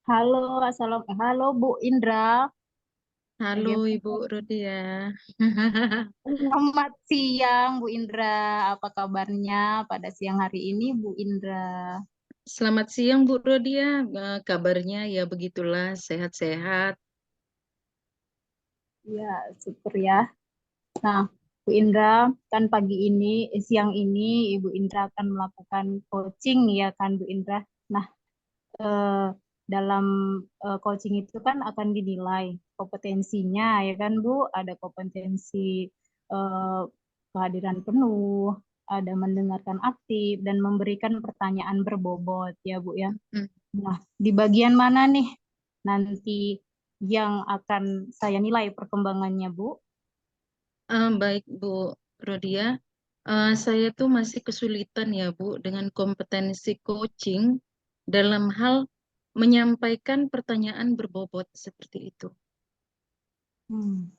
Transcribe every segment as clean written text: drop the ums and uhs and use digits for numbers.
Halo, halo Bu Indra. Halo Bagaimana? Ibu Rodia. Selamat siang Bu Indra. Apa kabarnya pada siang hari ini Bu Indra? Selamat siang Bu Rodia. Kabarnya ya begitulah sehat-sehat. Ya, syukur ya. Nah, Bu Indra, kan pagi ini, siang ini Ibu Indra akan melakukan coaching ya kan Bu Indra. Nah, eh, dalam coaching itu kan akan dinilai kompetensinya ya kan Bu. Ada kompetensi eh, kehadiran penuh, ada mendengarkan aktif dan memberikan pertanyaan berbobot ya Bu ya. Hmm. Nah, di bagian mana nih nanti yang akan saya nilai perkembangannya Bu? Baik Bu Rodia. Saya tuh masih kesulitan ya Bu dengan kompetensi coaching dalam hal menyampaikan pertanyaan berbobot seperti itu. Hmm.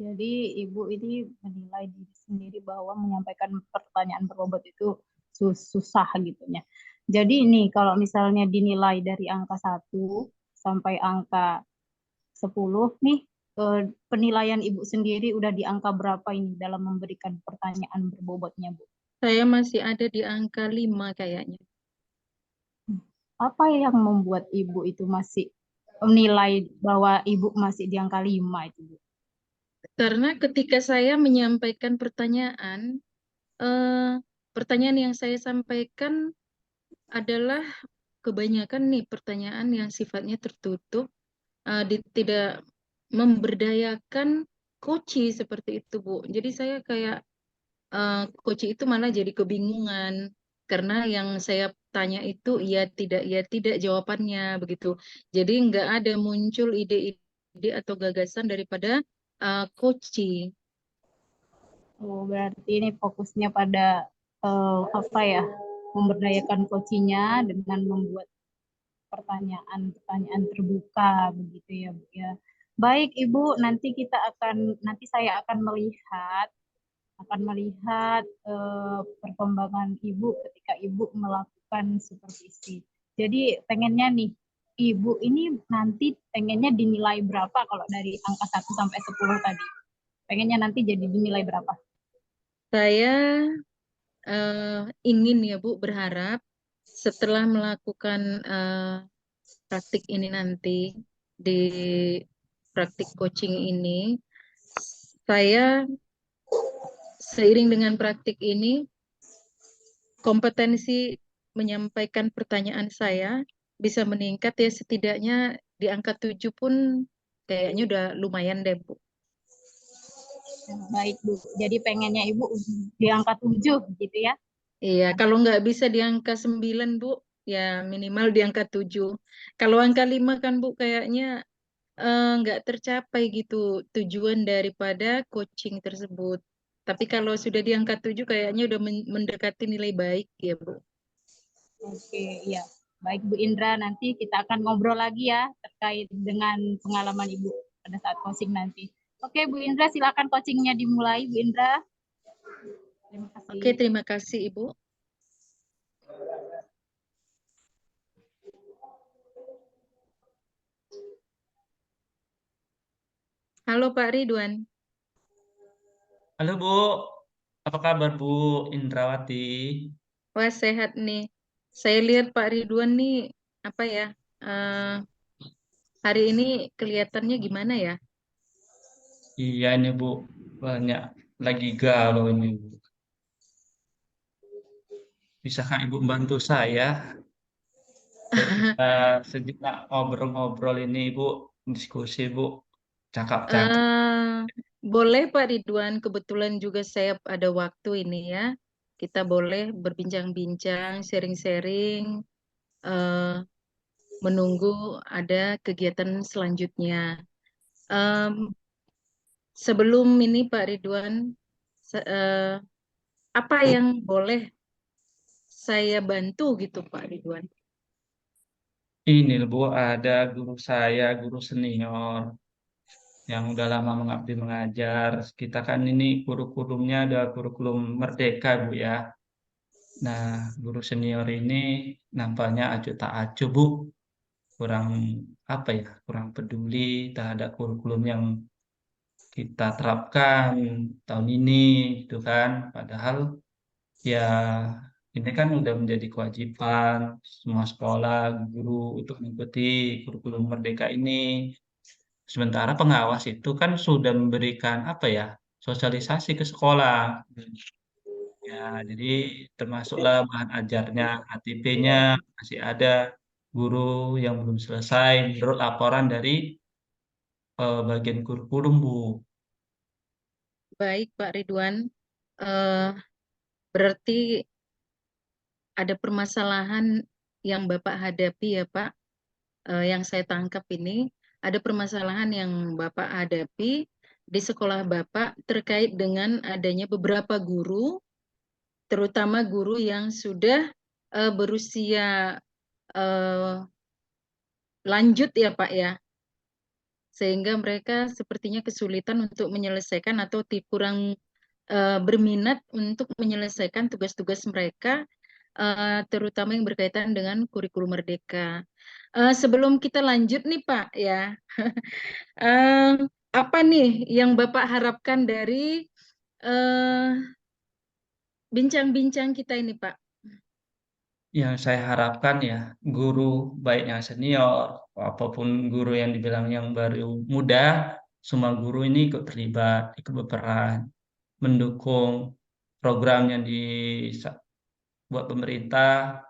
Jadi Ibu ini menilai diri sendiri bahwa menyampaikan pertanyaan berbobot itu susah gitu ya. Jadi ini kalau misalnya dinilai dari angka 1 sampai angka 10 nih, penilaian Ibu sendiri udah di angka berapa ini dalam memberikan pertanyaan berbobotnya, Bu? Saya masih ada di angka 5 kayaknya. Apa yang membuat Ibu itu masih menilai bahwa Ibu masih di angka 5 itu, Bu? Karena ketika saya menyampaikan eh, pertanyaan yang saya sampaikan adalah kebanyakan nih pertanyaan yang sifatnya tertutup, tidak memberdayakan koci seperti itu, Bu. Jadi saya kayak koci itu malah jadi kebingungan karena yang saya tanya itu iya tidak jawabannya begitu. Jadi nggak ada muncul ide-ide atau gagasan daripada koci. Oh, berarti ini fokusnya pada apa ya? Memberdayakan coachingnya dengan membuat pertanyaan-pertanyaan terbuka begitu ya, Bu ya. Baik, Ibu, nanti saya akan melihat perkembangan Ibu ketika Ibu melakukan supervisi. Jadi pengennya nih, Ibu ini nanti pengennya dinilai berapa kalau dari angka 1 sampai 10 tadi? Pengennya nanti jadi dinilai berapa? Saya ingin ya Bu berharap setelah melakukan praktik ini nanti di praktik coaching ini, saya seiring dengan praktik ini, kompetensi menyampaikan pertanyaan saya bisa meningkat ya setidaknya di angka 7 pun kayaknya udah lumayan deh, Bu. Baik, Bu. Jadi pengennya Ibu di angka 7 gitu ya. Iya, kalau nggak bisa di angka 9 Bu, ya minimal di angka 7. Kalau angka 5 kan, Bu, kayaknya nggak tercapai gitu tujuan daripada coaching tersebut. Tapi kalau sudah di angka 7 kayaknya udah mendekati nilai baik ya, Bu. Oke, iya. Baik Bu Indra, nanti kita akan ngobrol lagi ya terkait dengan pengalaman Ibu pada saat coaching nanti. Oke, Bu Indra, silakan coachingnya dimulai, Bu Indra. Terima Oke, kasih. terima kasih Ibu. Halo Pak Ridwan. Halo Bu, apa kabar Bu Indrawati? Wah, sehat nih. Saya lihat Pak Ridwan nih, apa ya, eh, hari ini kelihatannya gimana ya? Iya ini Bu, banyak lagi galau ini Bu. Bisakah Ibu bantu saya? Yuk kita sejenak ngobrol-ngobrol ini Bu, diskusi Bu, cakap-cakap. eh Boleh Pak Ridwan, kebetulan juga saya ada waktu ini ya. Kita boleh berbincang-bincang, sharing-sharing, eh, menunggu ada kegiatan selanjutnya. Em, Sebelum ini Pak Ridwan, apa yang boleh saya bantu gitu Pak Ridwan? Ini loh, Bu, ada guru saya, guru senior yang udah lama mengabdi mengajar. Kita kan ini kurikulumnya ada kurikulum Merdeka Bu ya. Nah, guru senior ini nampaknya acuh tak acuh Bu. kurang apa ya, kurang peduli terhadap kurikulum yang kita terapkan tahun ini, gitu kan. Padahal ya ini kan udah menjadi kewajiban semua sekolah, guru untuk mengikuti kurikulum Merdeka ini. Sementara pengawas itu kan sudah memberikan apa ya, sosialisasi ke sekolah. Ya, jadi termasuklah bahan ajarnya, HTP-nya masih ada guru yang belum selesai menurut laporan dari bagian kurikulum, Bu. Baik, Pak Ridwan. Eh, Berarti ada permasalahan yang Bapak hadapi ya, Pak. Yang saya tangkap ini ada permasalahan yang Bapak hadapi di sekolah Bapak terkait dengan adanya beberapa guru, terutama guru yang sudah berusia eh, lanjut ya, Pak ya, sehingga mereka sepertinya kesulitan untuk menyelesaikan atau kurang berminat untuk menyelesaikan tugas-tugas mereka, terutama yang berkaitan dengan kurikulum Merdeka. Sebelum kita lanjut nih Pak ya, eh, apa nih yang Bapak harapkan dari eh, bincang-bincang kita ini Pak? Yang saya harapkan ya, guru baik yang senior, apapun guru yang dibilang yang baru muda, semua guru ini ikut terlibat, ikut berperan, mendukung program yang dibuat pemerintah,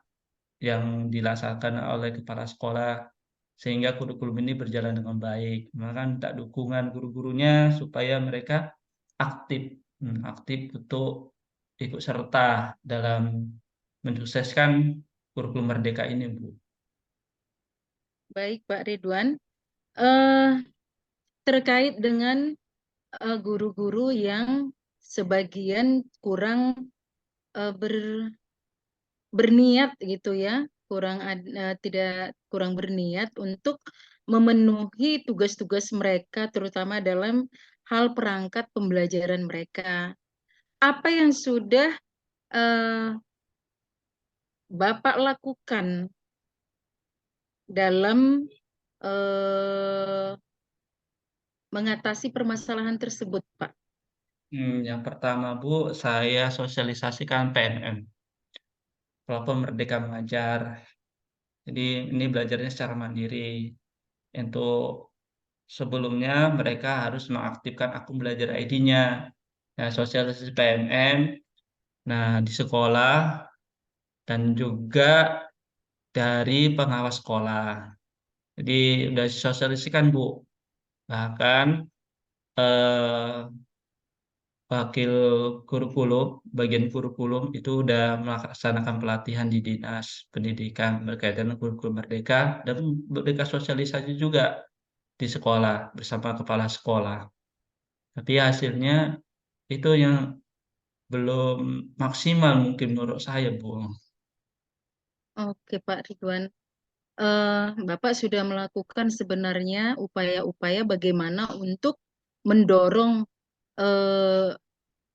yang dilaksanakan oleh kepala sekolah, sehingga kurikulum ini berjalan dengan baik. Maka minta dukungan guru-gurunya supaya mereka aktif, aktif untuk ikut serta dalam mensukseskan kurikulum Merdeka ini, Bu. Baik Pak Ridwan, eh, terkait dengan guru-guru yang sebagian kurang berniat gitu ya, tidak kurang berniat untuk memenuhi tugas-tugas mereka, terutama dalam hal perangkat pembelajaran mereka. Apa yang sudah eh, Bapak lakukan dalam eh, mengatasi permasalahan tersebut, Pak? Yang pertama, Bu, saya sosialisasikan PMM, Platform Merdeka Mengajar. Jadi ini belajarnya secara mandiri. Untuk sebelumnya mereka harus mengaktifkan akun belajar ID-nya. Nah, sosialisasi PMM, nah di sekolah dan juga dari pengawas sekolah. Jadi udah disosialisasikan, Bu. Bahkan eh, wakil kurikulum, bagian kurikulum itu udah melaksanakan pelatihan di Dinas Pendidikan berkaitan dengan kurikulum Merdeka dan Merdeka sosialisasi juga di sekolah bersama kepala sekolah. Tapi hasilnya itu yang belum maksimal mungkin menurut saya, Bu. Oke, Pak Ridwan. Bapak sudah melakukan sebenarnya upaya-upaya bagaimana untuk mendorong eh,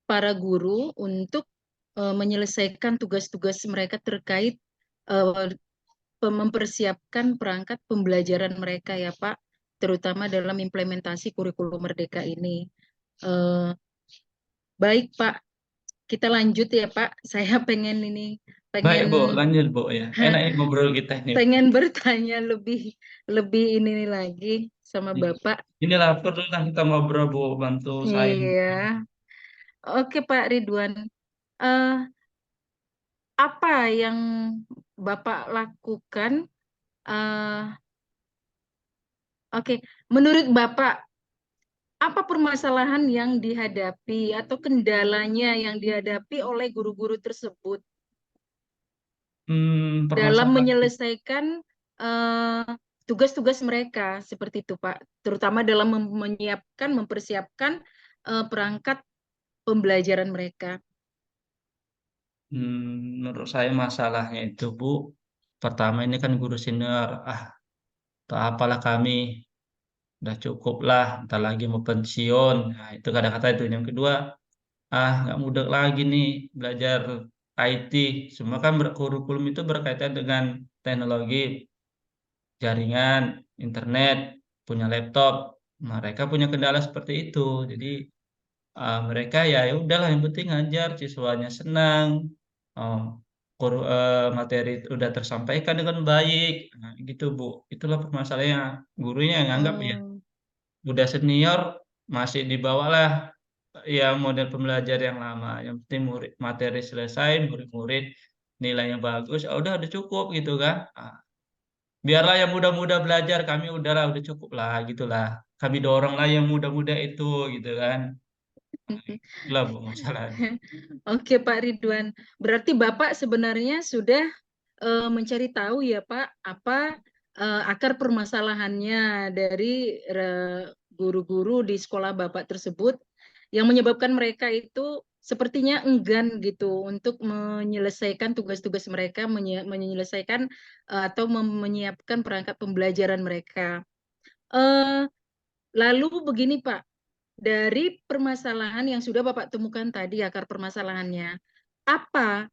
para guru untuk menyelesaikan tugas-tugas mereka terkait eh, mempersiapkan perangkat pembelajaran mereka ya Pak, terutama dalam implementasi kurikulum Merdeka ini. Eh, Baik Pak, kita lanjut ya Pak. Saya pengen ini, Baik, pengen Bu, lanjut, Bu, ya. Enak ya ngobrol kita ini. pengen bertanya lebih lebih ini lagi sama Bapak. Inilah perlulah kita ngobrol, Bu, bantu saya. Iya. Oke Pak Ridwan. Eh, apa yang Bapak lakukan? eh oke, menurut Bapak, apa permasalahan yang dihadapi atau kendalanya yang dihadapi oleh guru-guru tersebut dalam Permasalahan. menyelesaikan eh, tugas-tugas mereka seperti itu, Pak, terutama dalam menyiapkan, mempersiapkan perangkat pembelajaran mereka. Menurut saya masalahnya itu, Bu, pertama ini kan guru senior, tak apalah kami, udah cukup lah, ntar lagi mau pensiun. Nah, itu kata-kata itu. Yang kedua, nggak mudah lagi nih belajar IT. Semua kan kurikulum itu berkaitan dengan teknologi. jaringan, internet, punya laptop. Mereka punya kendala seperti itu. Jadi mereka ya udahlah yang penting ngajar, siswanya senang, um, materi udah tersampaikan dengan baik. Nah, gitu Bu. Itulah permasalahannya. Gurunya yang anggap ya Oh, udah senior masih dibawalah ya model pembelajar yang lama. Yang penting murid materi selesai, murid-murid nilainya bagus, udah cukup gitu kan. Biarlah yang muda-muda belajar, kami udahlah udah cukup lah gitulah. Kami doronglah yang muda-muda itu gitu kan. Itulah Bu masalahnya. oke Pak Ridwan. Berarti Bapak sebenarnya sudah mencari tahu ya Pak, apa akar permasalahannya dari guru-guru di sekolah Bapak tersebut yang menyebabkan mereka itu sepertinya enggan gitu untuk menyelesaikan tugas-tugas mereka, menyelesaikan atau menyiapkan perangkat pembelajaran mereka. Eh, Lalu begini Pak, dari permasalahan yang sudah Bapak temukan tadi akar permasalahannya, apa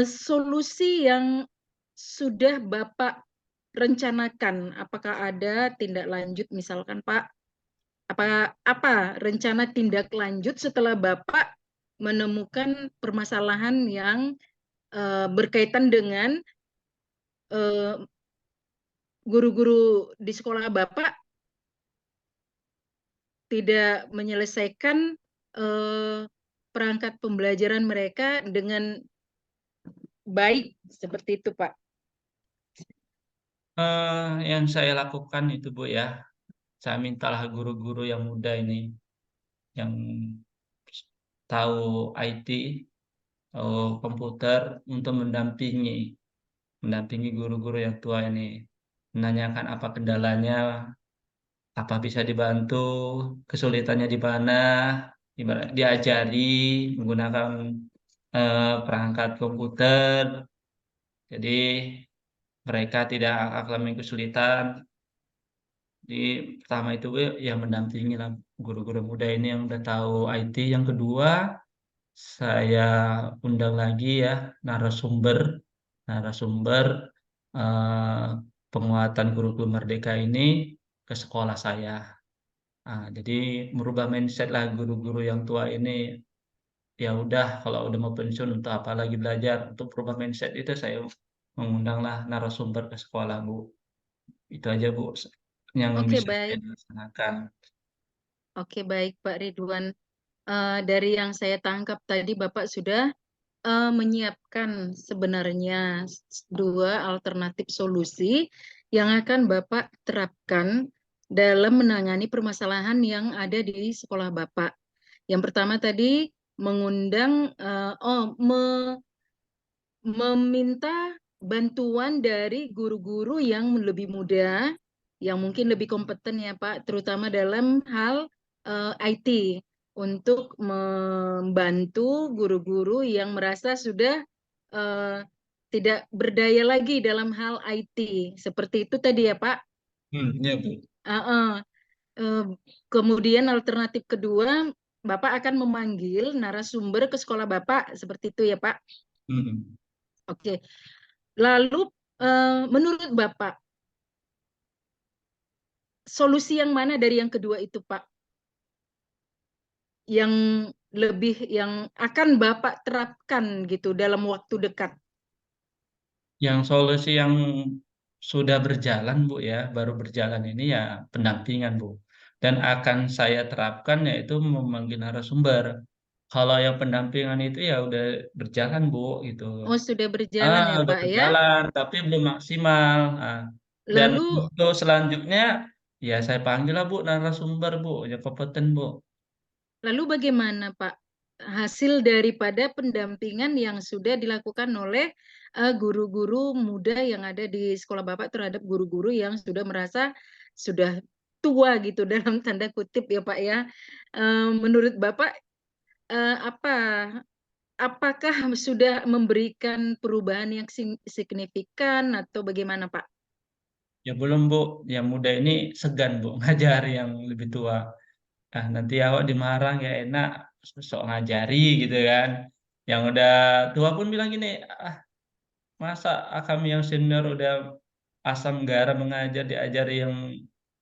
solusi yang sudah Bapak rencanakan? Apakah ada tindak lanjut misalkan Pak, apa rencana tindak lanjut setelah Bapak menemukan permasalahan yang berkaitan dengan guru-guru di sekolah Bapak tidak menyelesaikan perangkat pembelajaran mereka dengan baik seperti itu, Pak. Yang saya lakukan itu Bu ya, saya mintalah guru-guru yang muda ini, yang tahu IT, tahu komputer untuk mendampingi guru-guru yang tua ini, menanyakan apa kendalanya, apa bisa dibantu, kesulitannya di mana, diajari menggunakan perangkat komputer. Jadi mereka tidak akan kesulitan. Jadi pertama itu ya mendampingi lah guru-guru muda ini yang udah tahu IT. Yang kedua, saya undang lagi ya narasumber narasumber eh, penguatan kurikulum Merdeka ini ke sekolah saya. Jadi merubah mindset lah guru-guru yang tua ini. Ya udah kalau udah mau pensiun untuk apa lagi belajar, untuk merubah mindset itu saya mengundanglah narasumber ke sekolah Bu. Itu aja Bu yang Oke, bisa saya baik. laksanakan. Oke, baik Pak Ridwan. Dari yang saya tangkap tadi Bapak sudah menyiapkan sebenarnya dua alternatif solusi yang akan Bapak terapkan dalam menangani permasalahan yang ada di sekolah Bapak. Yang pertama tadi mengundang, meminta bantuan dari guru-guru yang lebih muda, yang mungkin lebih kompeten ya Pak, terutama dalam hal IT, untuk membantu guru-guru yang merasa sudah eh, tidak berdaya lagi dalam hal IT. Seperti itu tadi ya Pak. Ya Bu. Uh, uh, uh, Kemudian alternatif kedua, Bapak akan memanggil narasumber ke sekolah Bapak, seperti itu ya Pak. Hmm. Oke. Lalu menurut Bapak, solusi yang mana dari yang kedua itu, Pak? Yang yang akan Bapak terapkan gitu dalam waktu dekat? Yang solusi yang sudah berjalan Bu ya, baru berjalan ini ya pendampingan Bu. Dan akan saya terapkan yaitu memanggil narasumber. Kalau yang pendampingan itu ya udah berjalan Bu gitu. Oh, sudah berjalan ya, Udah Pak ya. berjalan tapi belum maksimal. Dan Lalu untuk selanjutnya ya saya panggil lah Bu narasumber Bu, yang kompeten Bu. lalu bagaimana, Pak? Hasil daripada pendampingan yang sudah dilakukan oleh guru-guru muda yang ada di sekolah Bapak terhadap guru-guru yang sudah merasa sudah tua gitu dalam tanda kutip ya Pak ya. Menurut Bapak apa apakah sudah memberikan perubahan yang signifikan atau bagaimana Pak? Ya belum Bu, yang muda ini segan Bu ngajari yang lebih tua. Nanti awak dimarah ya enak, sok ngajari gitu kan. Yang udah tua pun bilang gini, masa kami yang senior udah asam garam mengajar diajari yang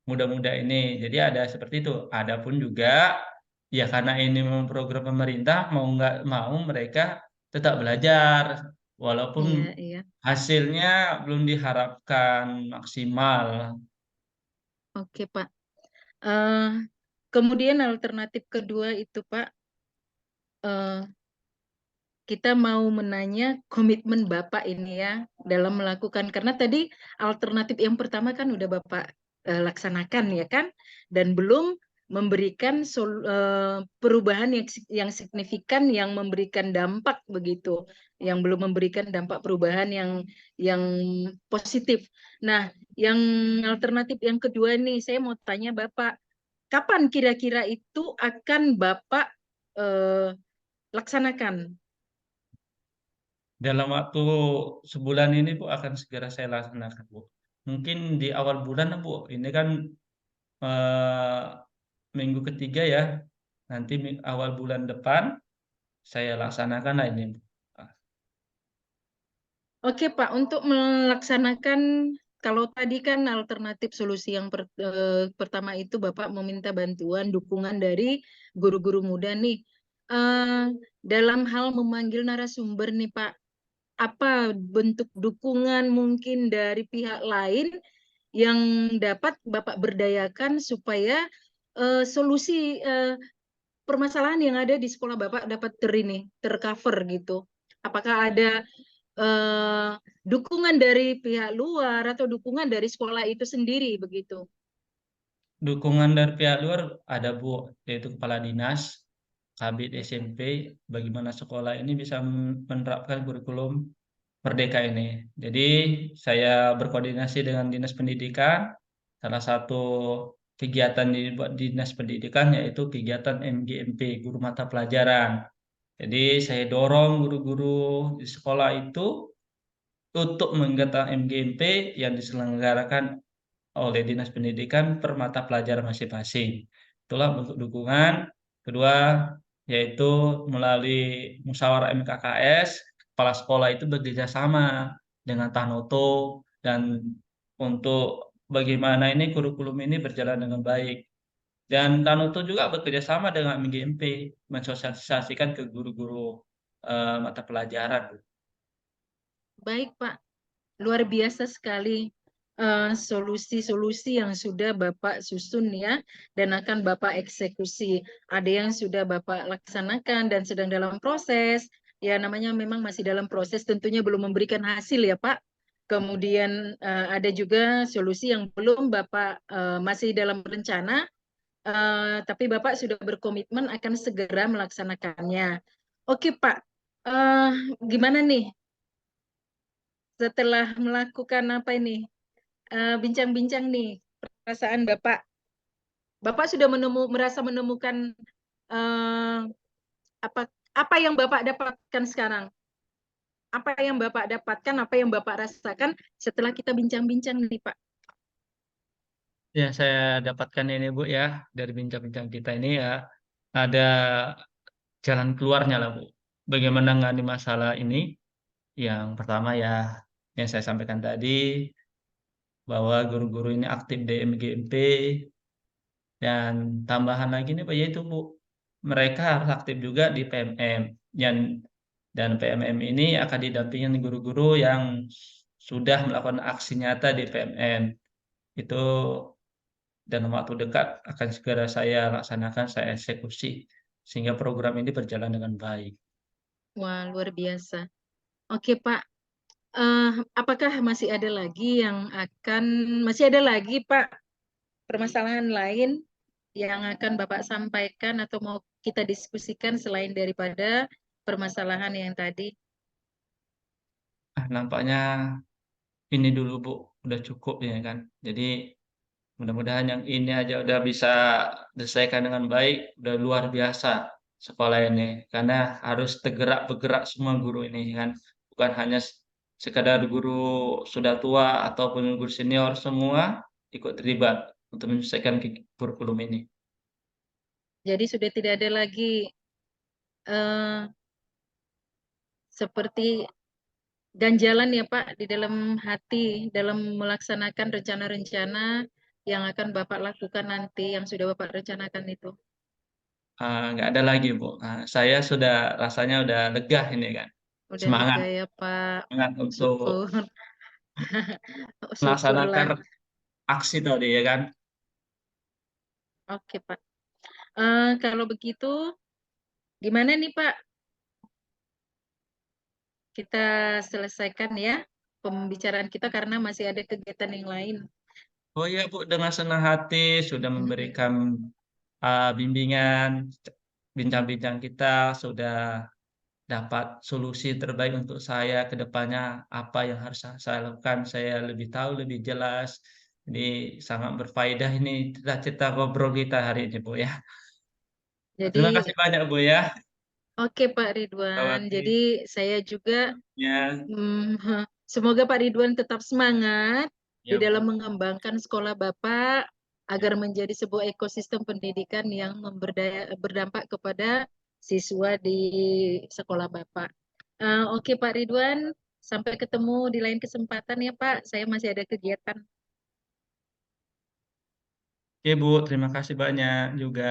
muda-muda ini. Jadi ada seperti itu. Adapun juga ya karena ini memang program pemerintah mau nggak mau mereka tetap belajar Iya, walaupun iya. hasilnya belum diharapkan maksimal. Oke, Pak. Eh, kemudian alternatif kedua itu, Pak, eh, kita mau menanya komitmen Bapak ini ya dalam melakukan, karena tadi alternatif yang pertama kan udah Bapak laksanakan ya kan, dan belum memberikan perubahan yang signifikan, yang memberikan dampak begitu, yang belum memberikan dampak perubahan yang positif. Nah, yang alternatif yang kedua nih, saya mau tanya Bapak, kapan kira-kira itu akan Bapak laksanakan? Dalam waktu sebulan ini Bu akan segera saya laksanakan Bu. Mungkin di awal bulan Bu. Ini kan eh, minggu ketiga ya. Nanti awal bulan depan saya laksanakan lah ini Bu. Oke Pak, untuk melaksanakan, kalau tadi kan alternatif solusi yang pertama itu Bapak meminta bantuan, dukungan dari guru-guru muda nih. Eh, dalam hal memanggil narasumber nih Pak, apa bentuk dukungan mungkin dari pihak lain yang dapat Bapak berdayakan supaya solusi permasalahan yang ada di sekolah Bapak dapat tercover gitu. Apakah ada eh, dukungan dari pihak luar atau dukungan dari sekolah itu sendiri begitu? Dukungan dari pihak luar ada Bu, yaitu kepala dinas, kabid SMP, bagaimana sekolah ini bisa menerapkan kurikulum Merdeka ini. Jadi saya berkoordinasi dengan Dinas Pendidikan. Salah satu kegiatan di Dinas Pendidikan yaitu kegiatan MGMP, guru mata pelajaran. Jadi saya dorong guru-guru di sekolah itu untuk menggelar MGMP yang diselenggarakan oleh Dinas Pendidikan per mata pelajaran masing-masing. Itulah bentuk dukungan. Kedua, yaitu melalui musyawarah MKKS, kepala sekolah itu bekerja sama dengan Tanoto dan untuk bagaimana ini kurikulum ini berjalan dengan baik. Dan Tanoto juga bekerja sama dengan MGMP, mensosialisasikan ke guru-guru mata pelajaran. Baik Pak, luar biasa sekali solusi-solusi yang sudah Bapak susun ya dan akan Bapak eksekusi. Ada yang sudah Bapak laksanakan dan sedang dalam proses. Ya namanya memang masih dalam proses, tentunya belum memberikan hasil ya Pak. Kemudian ada juga solusi yang belum Bapak masih dalam rencana, tapi Bapak sudah berkomitmen akan segera melaksanakannya. Oke Pak, eh, gimana nih setelah melakukan apa ini bincang-bincang nih perasaan Bapak. Bapak sudah merasa menemukan eh, apa apa yang Bapak dapatkan sekarang? Apa yang Bapak dapatkan, apa yang Bapak rasakan setelah kita bincang-bincang nih, Pak? Ya, saya dapatkan ini Bu ya, dari bincang-bincang kita ini ya, ada jalan keluarnya lah Bu. Bagaimana menangani masalah ini? Yang pertama ya, yang saya sampaikan tadi, bahwa guru-guru ini aktif di MGMP, dan tambahan lagi nih Pak, yaitu Bu, mereka harus aktif juga di PMM. Dan PMM ini akan didampingi guru-guru yang sudah melakukan aksi nyata di PMM. Itu dalam waktu dekat akan segera saya laksanakan, saya eksekusi, sehingga program ini berjalan dengan baik. Wah, luar biasa. Oke, Pak. Eh, apakah masih ada lagi, Pak, permasalahan lain yang akan Bapak sampaikan atau mau kita diskusikan selain daripada permasalahan yang tadi? Nampaknya ini dulu Bu, udah cukup ya kan. Jadi mudah-mudahan yang ini aja udah bisa diselesaikan dengan baik, udah luar biasa sekolah ini. Karena harus tergerak bergerak semua guru ini kan, bukan hanya sekadar guru sudah tua ataupun guru senior, semua ikut terlibat untuk menyelesaikan kurikulum ini. Jadi sudah tidak ada lagi eh, seperti ganjalan ya Pak di dalam hati dalam melaksanakan rencana-rencana yang akan Bapak lakukan nanti, yang sudah Bapak rencanakan itu. Nggak ada lagi, Bu. Saya sudah rasanya udah lega ini kan. Udah Semangat, lega ya Pak. semangat untuk Syukur. melaksanakan Syukurlah. aksi tadi ya kan. Oke Pak. Kalau begitu gimana nih Pak? Kita selesaikan ya pembicaraan kita karena masih ada kegiatan yang lain. Oh iya, Bu, dengan senang hati sudah Mm-mm. memberikan bimbingan, bincang-bincang kita sudah dapat solusi terbaik untuk saya ke depannya, apa yang harus saya lakukan, saya lebih tahu, lebih jelas. Ini sangat berfaedah ini cita-cita ngobrol kita hari ini, Bu ya. Terima Jadi kasih banyak, Bu ya. oke Pak Ridwan. Jadi Waktunya. saya juga semoga Pak Ridwan tetap semangat di Ya, dalam Bu. mengembangkan sekolah Bapak Ya. agar menjadi sebuah ekosistem pendidikan yang berdampak kepada siswa di sekolah Bapak. Oke Pak Ridwan, sampai ketemu di lain kesempatan ya Pak. Saya masih ada kegiatan. Oke, Bu, terima kasih banyak juga.